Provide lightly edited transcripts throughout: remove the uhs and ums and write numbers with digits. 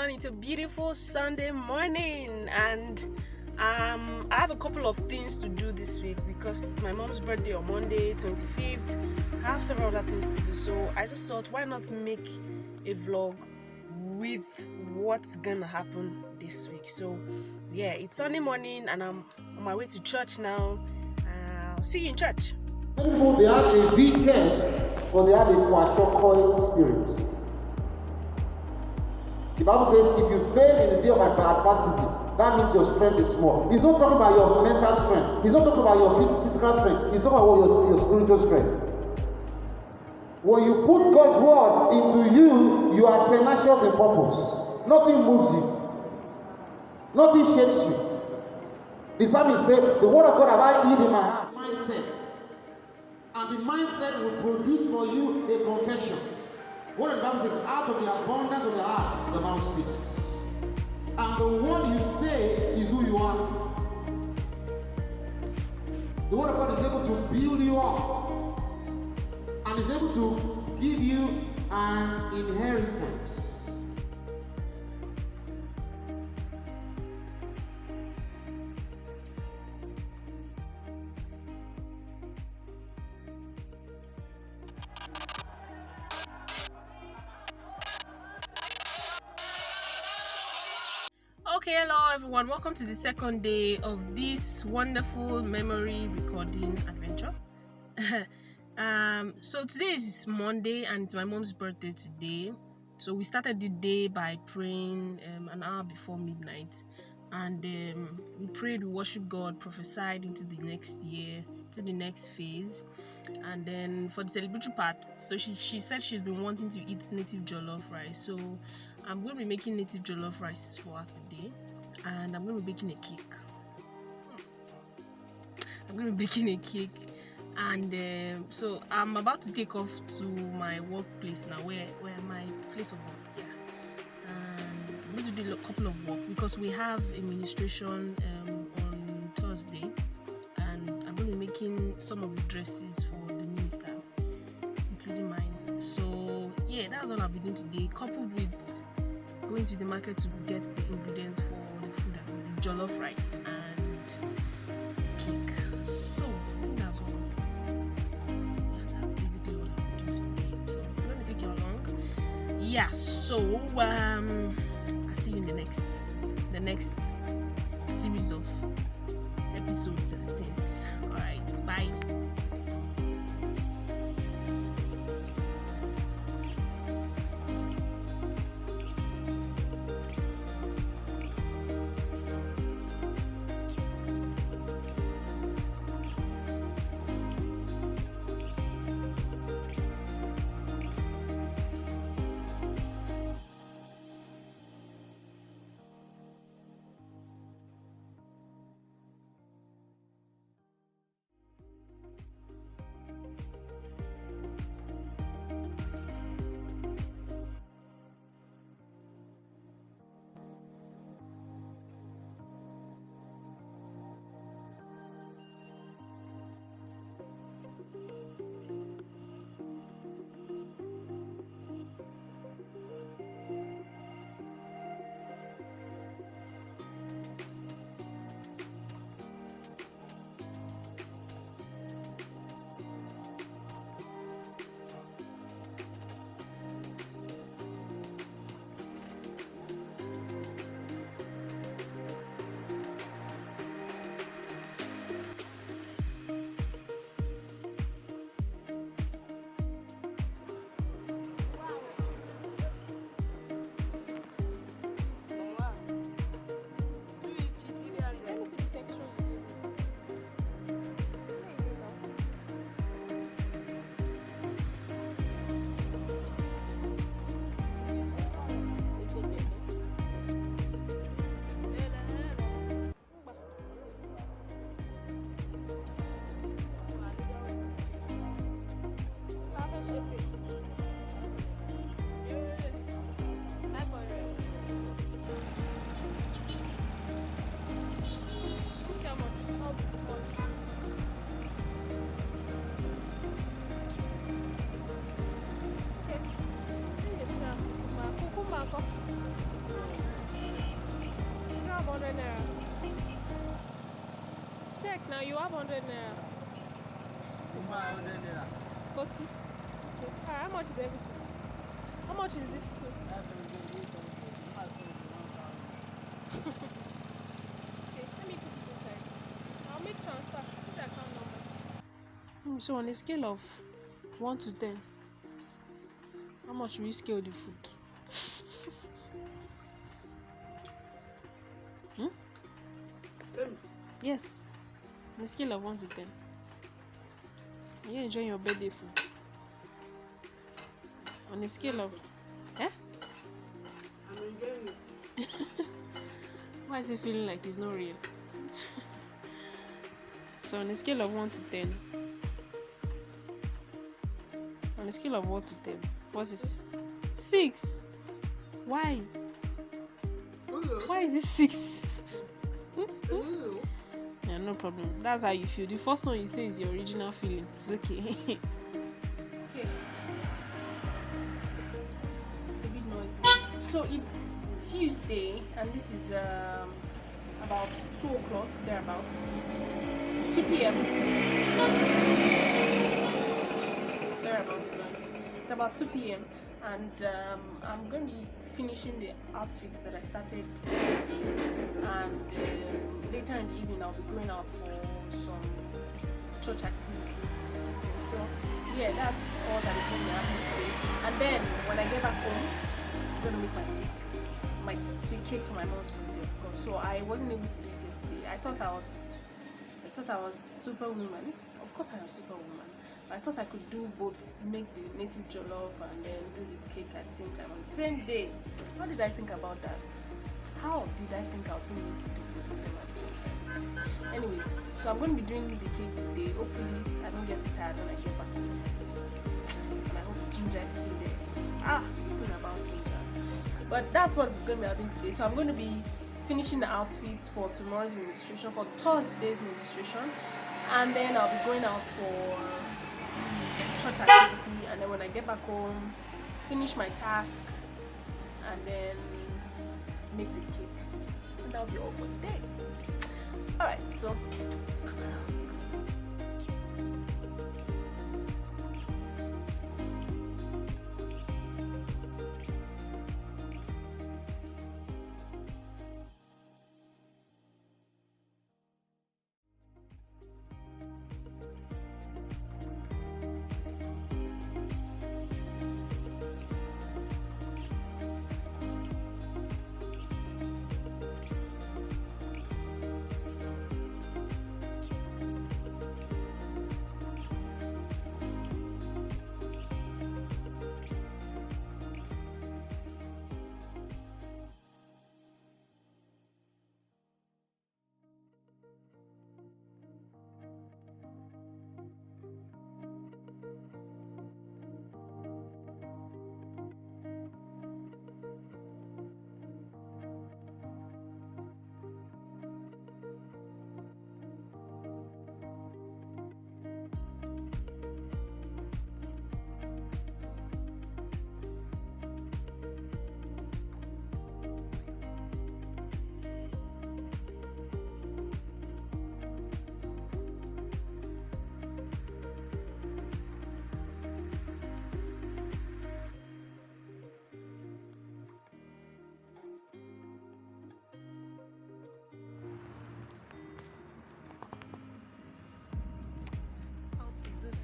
everyone. It's a beautiful Sunday morning, and I have a couple of things to do this week because it's my mom's birthday on Monday, 25th. I have several other things to do, so I just thought, why not make a vlog with what's gonna happen this week? So, yeah, it's Sunday morning, and I'm on my way to church now. I'll see you in church. People, they have a V test, or they have a Kwashiorkor spirit. The Bible says if you fail in the day of adversity, that means your strength is small. He's not talking about your mental strength. He's not talking about your physical strength. He's talking about your spiritual strength. When you put God's word into you, you are tenacious in purpose. Nothing moves you. Nothing shakes you. The psalmist said, the word of God have I hid in my heart. Mindset. And the mindset will produce for you a confession. What the Bible says, out of the abundance of the heart, the mouth speaks. And the word you say is who you are. The word of God is able to build you up and is able to give you an inheritance. Okay, hello everyone, welcome to the second day of this wonderful memory recording adventure. So today is Monday and it's my mom's birthday today. So we started the day by praying an hour before midnight, and we prayed, we worshiped God, prophesied into the next year, to the next phase. And then for the celebratory part, so she said she's been wanting to eat native jollof rice, so I'm going to be making native jollof rice for her today, and I'm going to be baking a cake. And so I'm about to take off to my workplace now, where my place of work, and I'm going to do a couple of work because we have administration on Thursday, and I'm going to be making some of the dresses for the ministers, including mine. So yeah, that's all I'll be doing today, coupled with going to the market to get the ingredients for the food, the jollof rice and cake. So that's all. Yeah, that's basically what I'll be doing today. So I'm going to take you along. Yeah, so I'll see you in the next series of episodes and scenes. Alright, bye. 100 naira. Check now, you have 100 naira. Go see. Okay. Alright, how much is everything? How much is this too? Okay, let me put it inside. I'll make transfer. Put the account number. So on a scale of 1 to 10, how much will you scale the food? Yes. On a scale of 1 to 10. Are you enjoying your birthday food? On a scale of... Eh? I'm enjoying it. Why is it feeling like it's not real? So on a scale of 1 to 10. On a scale of 1 to 10. What's this? 6. Why? Why is it 6? Yeah, no problem. That's how you feel. The first one you say is your original feeling. It's okay. Okay. It's a bit noisy. So it's Tuesday, and this is about 2 o'clock, thereabout. 2 p.m. Sorry about the noise. It's about 2 p.m. and I'm going to be finishing the outfits that I started yesterday, and later in the evening I'll be going out for some church activity. So yeah, that's all that is going to happen today. And then when I get back home, I'm going to make my cake for my mom's birthday, of course. So I wasn't able to do it yesterday. I thought I was superwoman. Of course I am superwoman. I thought I could do both, make the native jollof and then do the cake at the same time on the same day. How did I think about that? How did I think I was going to do both of them at the same time? Anyways, so I'm going to be doing the cake today. Hopefully I don't get too tired when I get back home. And I hope ginger is still there. Thinking about ginger. But that's what we're going to be having today. So I'm going to be finishing the outfits for tomorrow's ministration, for Thursday's ministration. And then I'll be going out for church activity, and then when I get back home, finish my task and then make the cake, and that'll be all for the day. Alright, so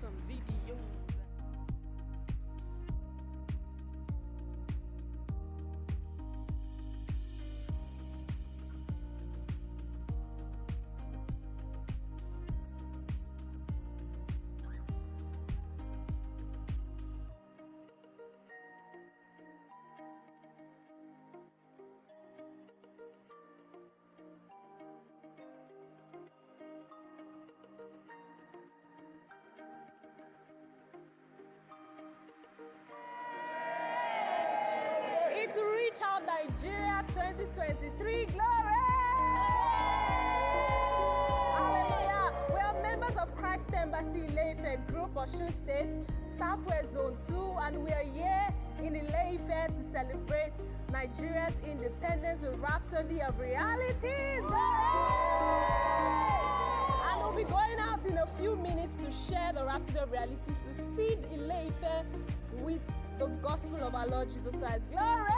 some video. To reach out Nigeria 2023 glory! Hallelujah! We are members of Christ Embassy Ileife Group, Osun State, Southwest Zone 2, and we are here in Ileife to celebrate Nigeria's independence with Rhapsody of Realities. And we'll be going out in a few minutes to share the Rhapsody of Realities, to see Ile-Ife with the gospel of our Lord Jesus Christ. Glory!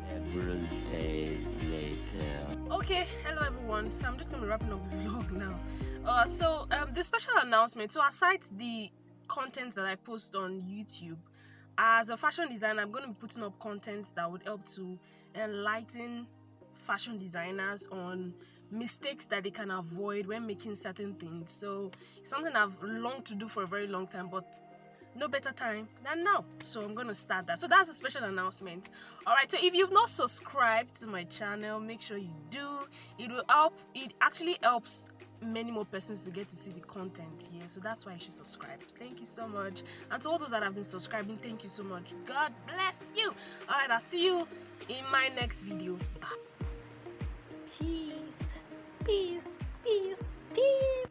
Several days later. Okay, hello everyone. So I'm just going to be wrapping up the vlog now. The special announcement. So aside the contents that I post on YouTube, as a fashion designer, I'm going to be putting up contents that would help to enlighten fashion designers on mistakes that they can avoid when making certain things. So it's something I've longed to do for a very long time, but no better time than now. So I'm going to start that. So that's a special announcement. Alright, so if you've not subscribed to my channel, make sure you do. It will help. It actually helps many more persons to get to see the content here. So that's why you should subscribe. Thank you so much. And to all those that have been subscribing, thank you so much. God bless you. Alright, I'll see you in my next video. Bye. Peace. Peace. Peace. Peace.